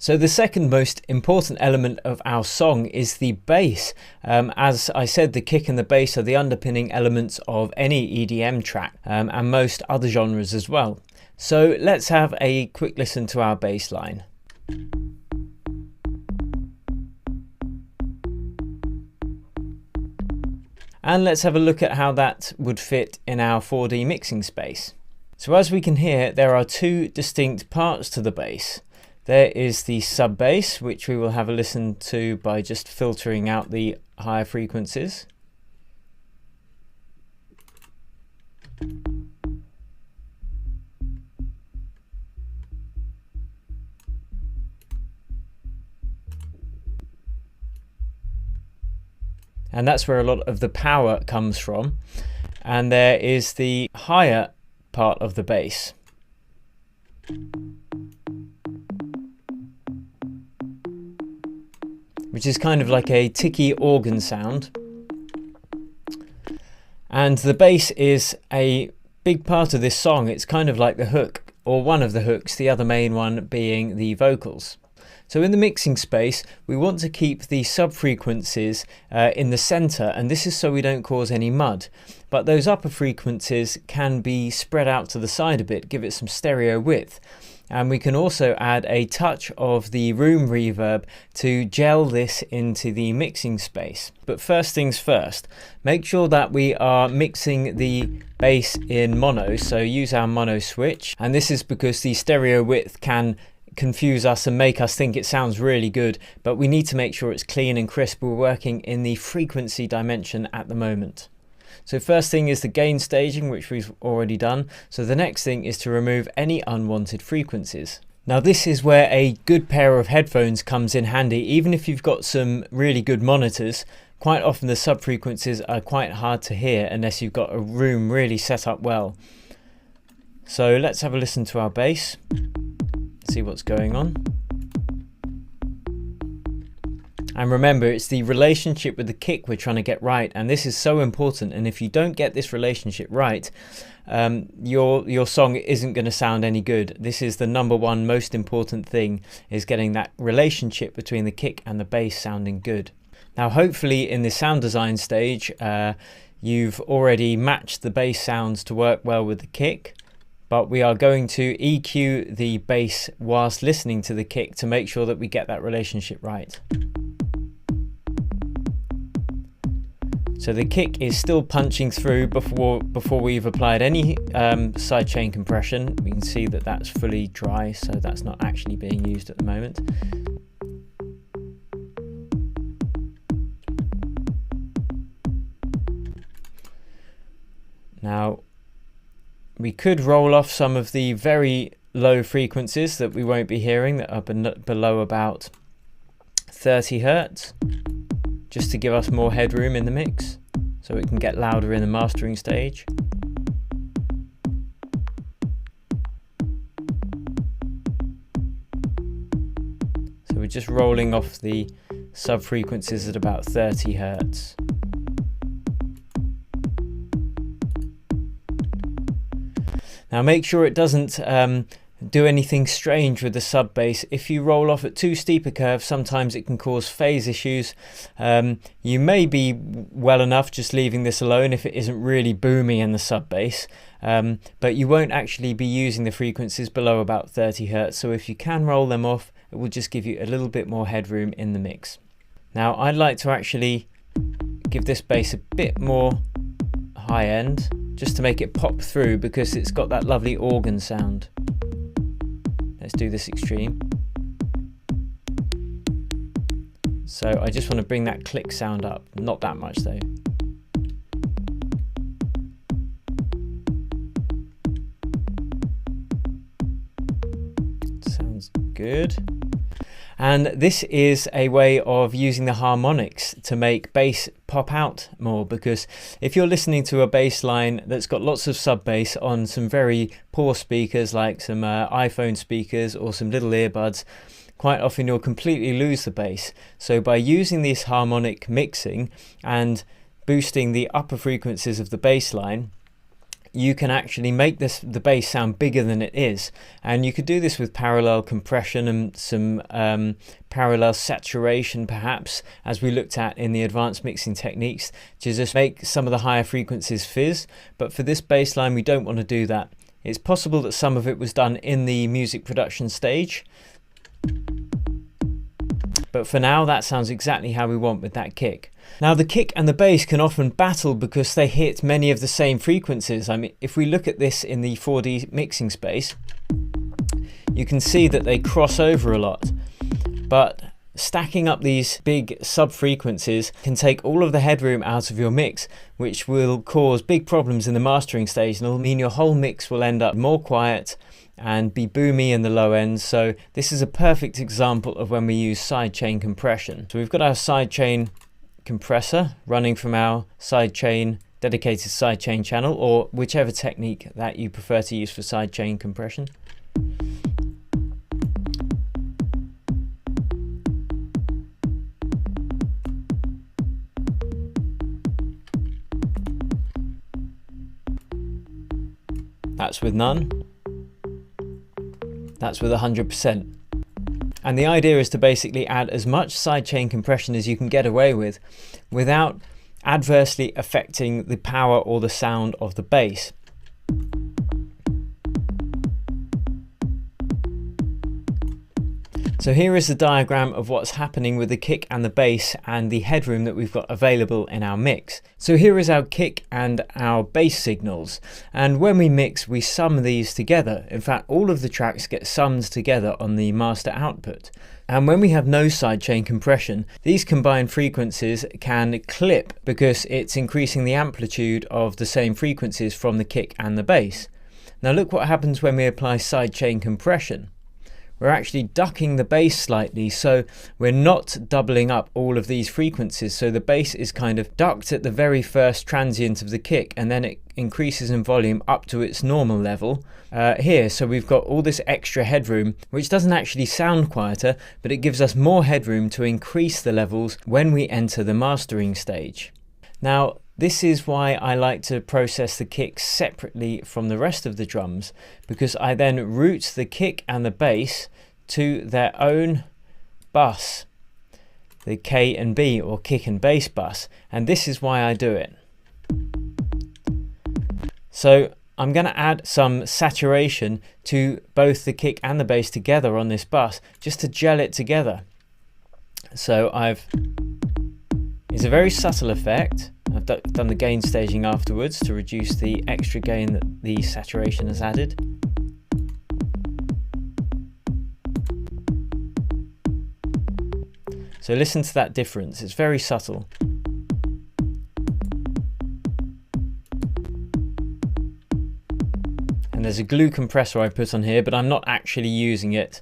So the second most important element of our song is the bass. As I said, the kick and the bass are the underpinning elements of any EDM track and most other genres as well. So let's have a quick listen to our bass line. And let's have a look at how that would fit in our 4D mixing space. So as we can hear, there are two distinct parts to the bass. There is the sub bass, which we will have a listen to by just filtering out the higher frequencies. And that's where a lot of the power comes from. And there is the higher part of the bass. Which is kind of like a ticky organ sound. And the bass is a big part of this song. It's kind of like the hook, or one of the hooks, the other main one being the vocals. So in the mixing space, we want to keep the sub-frequencies in the center, and this is so we don't cause any mud. But those upper frequencies can be spread out to the side a bit, give it some stereo width. And we can also add a touch of the room reverb to gel this into the mixing space. But first things first, make sure that we are mixing the bass in mono, so use our mono switch. And this is because the stereo width can confuse us and make us think it sounds really good, but we need to make sure it's clean and crisp. We're working in the frequency dimension at the moment. So first thing is the gain staging, which we've already done. So the next thing is to remove any unwanted frequencies. Now this is where a good pair of headphones comes in handy. Even if you've got some really good monitors, quite often the sub frequencies are quite hard to hear unless you've got a room really set up well. So let's have a listen to our bass, see what's going on. And remember, it's the relationship with the kick we're trying to get right, and this is so important. And if you don't get this relationship right, your song isn't going to sound any good. This is the number one most important thing, is getting that relationship between the kick and the bass sounding good. Now hopefully in the sound design stage you've already matched the bass sounds to work well with the kick, but we are going to EQ the bass whilst listening to the kick to make sure that we get that relationship right. So the kick is still punching through before we've applied any sidechain compression. We can see that that's fully dry, so that's not actually being used at the moment. Now we could roll off some of the very low frequencies that we won't be hearing, that are below about 30 Hertz. Just to give us more headroom in the mix, so it can get louder in the mastering stage. So we're just rolling off the sub frequencies at about 30 Hertz. Now make sure it doesn't do anything strange with the sub bass. If you roll off at too steep a curve, sometimes it can cause phase issues. You may be well enough just leaving this alone if it isn't really boomy in the sub bass, but you won't actually be using the frequencies below about 30 Hertz. So if you can roll them off, it will just give you a little bit more headroom in the mix. Now I'd like to actually give this bass a bit more high end, just to make it pop through, because it's got that lovely organ sound. Let's do this extreme. So I just want to bring that click sound up, not that much though. Sounds good. And this is a way of using the harmonics to make bass pop out more, because if you're listening to a bass line that's got lots of sub bass on some very poor speakers like some iPhone speakers or some little earbuds, quite often you'll completely lose the bass. So by using this harmonic mixing and boosting the upper frequencies of the bass line, you can actually make the bass sound bigger than it is, and you could do this with parallel compression and some parallel saturation perhaps, as we looked at in the advanced mixing techniques, to just make some of the higher frequencies fizz. But for this bass line we don't want to do that. It's possible that some of it was done in the music production stage, but for now that sounds exactly how we want with that kick. Now the kick and the bass can often battle because they hit many of the same frequencies. I mean, if we look at this in the 4D mixing space, you can see that they cross over a lot. But stacking up these big sub-frequencies can take all of the headroom out of your mix, which will cause big problems in the mastering stage, and it'll mean your whole mix will end up more quiet and be boomy in the low end. So this is a perfect example of when we use sidechain compression. So we've got our sidechain compressor running from our dedicated sidechain channel, or whichever technique that you prefer to use for sidechain compression. That's with none. That's with 100%. And the idea is to basically add as much sidechain compression as you can get away with without adversely affecting the power or the sound of the bass. So here is the diagram of what's happening with the kick and the bass and the headroom that we've got available in our mix. So here is our kick and our bass signals, and when we mix we sum these together. In fact, all of the tracks get summed together on the master output. And when we have no sidechain compression, these combined frequencies can clip because it's increasing the amplitude of the same frequencies from the kick and the bass. Now look what happens when we apply sidechain compression. We're actually ducking the bass slightly, so we're not doubling up all of these frequencies. So the bass is kind of ducked at the very first transient of the kick, and then it increases in volume up to its normal level here. So we've got all this extra headroom, which doesn't actually sound quieter, but it gives us more headroom to increase the levels when we enter the mastering stage. Now, this is why I like to process the kicks separately from the rest of the drums, because I then route the kick and the bass to their own bus, the K and B, or kick and bass bus, and this is why I do it. So I'm going to add some saturation to both the kick and the bass together on this bus, just to gel it together. So it's a very subtle effect. I've done the gain staging afterwards to reduce the extra gain that the saturation has added. So listen to that difference, it's very subtle. And there's a glue compressor I put on here, but I'm not actually using it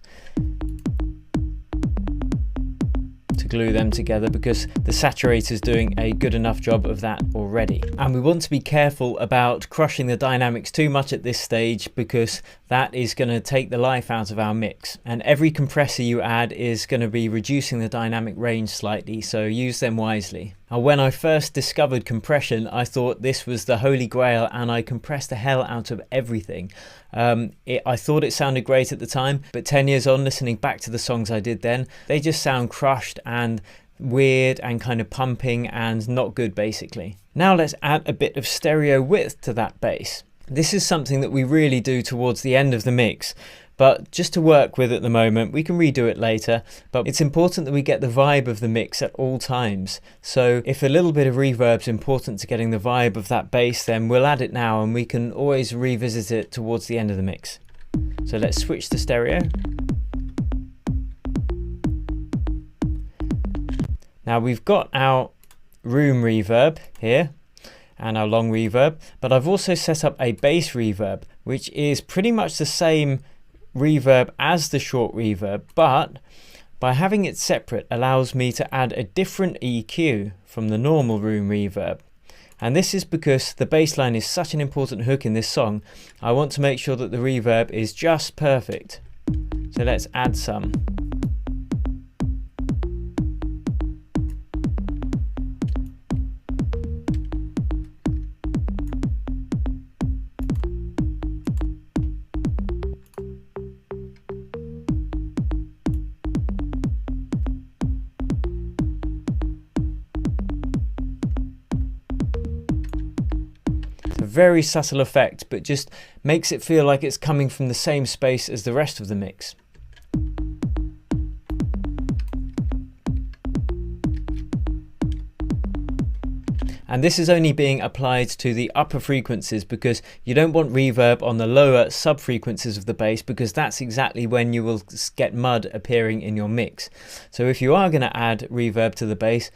to glue them together because the saturator is doing a good enough job of that already. And we want to be careful about crushing the dynamics too much at this stage, because that is going to take the life out of our mix. And every compressor you add is going to be reducing the dynamic range slightly, so use them wisely. Now, when I first discovered compression, I thought this was the holy grail, and I compressed the hell out of everything. I thought it sounded great at the time, but 10 years on, listening back to the songs I did then, they just sound crushed and weird and kind of pumping and not good basically. Now let's add a bit of stereo width to that bass. This is something that we really do towards the end of the mix, but just to work with at the moment. We can redo it later, but it's important that we get the vibe of the mix at all times. So if a little bit of reverb is important to getting the vibe of that bass, then we'll add it now, and we can always revisit it towards the end of the mix. So let's switch to stereo. Now we've got our room reverb here and our long reverb, but I've also set up a bass reverb, which is pretty much the same reverb as the short reverb, but by having it separate allows me to add a different EQ from the normal room reverb. And this is because the bass line is such an important hook in this song. I want to make sure that the reverb is just perfect. So let's add some. very subtle effect, but just makes it feel like it's coming from the same space as the rest of the mix. And this is only being applied to the upper frequencies because you don't want reverb on the lower sub-frequencies of the bass, because that's exactly when you will get mud appearing in your mix. So if you are going to add reverb to the bass,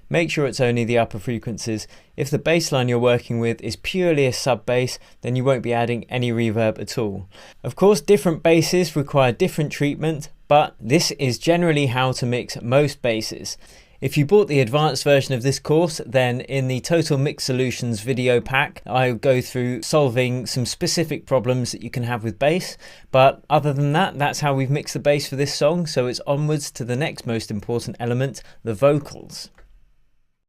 make sure it's only the upper frequencies. If the bass line you're working with is purely a sub bass, then you won't be adding any reverb at all. Of course, different basses require different treatment, but this is generally how to mix most basses. If you bought the advanced version of this course, then in the Total Mix Solutions video pack, I go through solving some specific problems that you can have with bass. But other than that, that's how we've mixed the bass for this song. So it's onwards to the next most important element, the vocals.